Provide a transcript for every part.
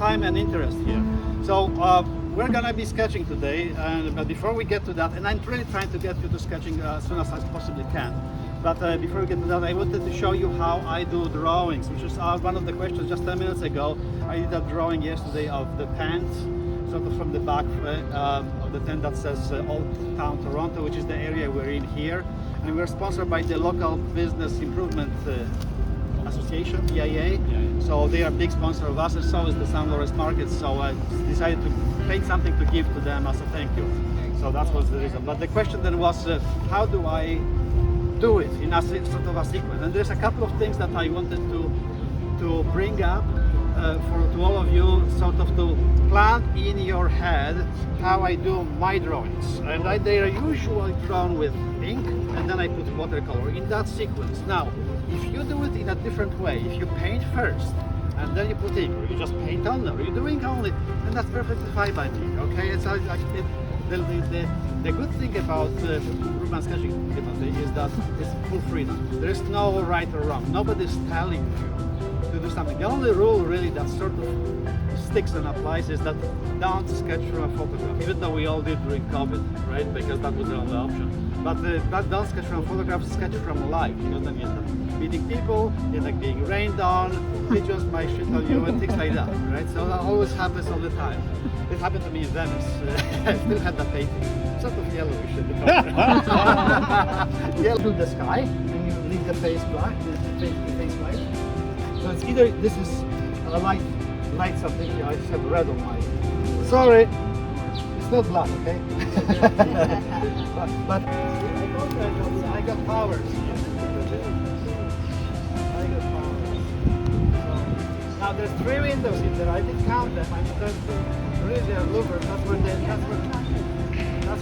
time and interest here. So we're gonna be sketching today, but before we get to that, and I'm really trying to get you to sketching as soon as I possibly can. But before we get to that, I wanted to show you how I do drawings, which is one of the questions just 10 minutes ago. I did a drawing yesterday of the tent, sort of from the back of the tent that says Old Town Toronto, which is the area we're in here. And we're sponsored by the local business improvement association, BIA. So they are a big sponsor of us, and so is the St. Lawrence Market. So I decided to paint something to give to them as a thank you. So that was the reason. But the question then was, how do I do it in a sort of a sequence? And there's a couple of things that I wanted to bring up to all of you, sort of to plant in your head how I do my drawings. And they are usually drawn with ink, and then I put watercolor in that sequence. Now, if you do it in a different way, if you paint first and then you put ink, or you just paint only, or you do ink only, then that's perfectly fine by me. Okay, it's like the good thing about urban sketching is that it's full freedom. There is no right or wrong. Nobody's telling you to do something. The only rule really that sort of sticks and applies is that don't sketch from a photograph, even though we all did during COVID, right? Because that was the only option. But don't sketch from a photograph, sketch from life, because then you end up meeting people, you end up being rained on, pigeons might shit on you, and things like that, right? So that always happens all the time. It happened to me in Venice. I still had that painting. Sort of yellowish at the top. Yellow to the sky, and you leave the face black, the face white. So it's either this is a light something. I just have red on mine. Sorry, it's not black, okay? but I got powers. I got powers. So, now there's 3 windows in there. I didn't count them. I mean, really they're louvers. That's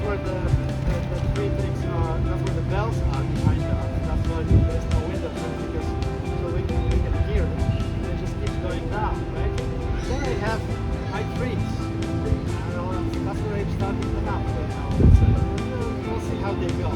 where the 3 things are. That's where the bells are behind that. That's why there's no windows because so we can hear it. It just keeps going down, right? Then I have my trees. That's where I'm starting to have right now. We'll see how they go.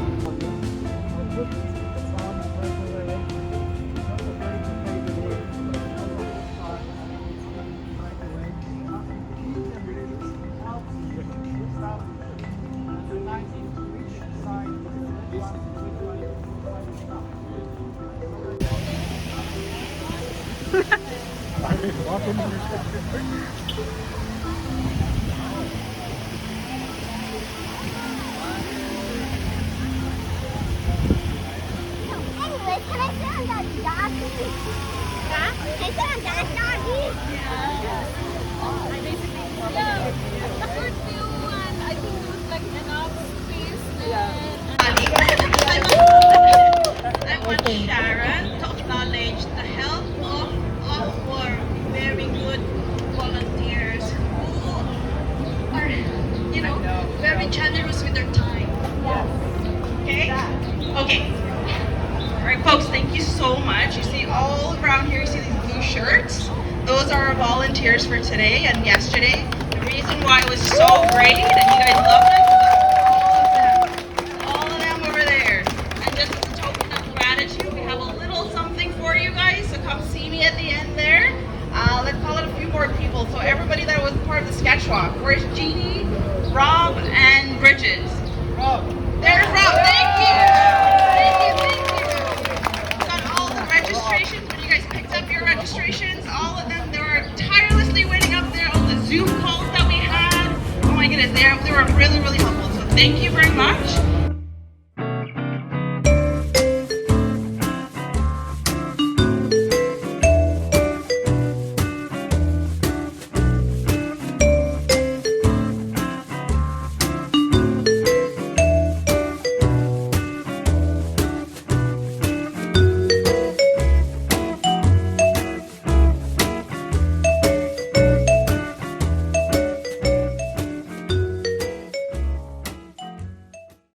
Sharon to acknowledge the help of our very good volunteers who are, very generous with their time. Okay? Okay. Alright folks, thank you so much. You see all around here, you see these blue shirts. Those are our volunteers for today and yesterday. The reason why it was so great and you guys loved it. At the end there, let's call it a few more people. So everybody that was part of the sketch walk. Where's Jeannie, Rob, and Bridget? Rob. There's Rob. Thank you. Got all the registrations. When you guys picked up your registrations, all of them, they were tirelessly waiting up there. All the Zoom calls that we had. Oh my goodness, they were really, really helpful. So thank you very much.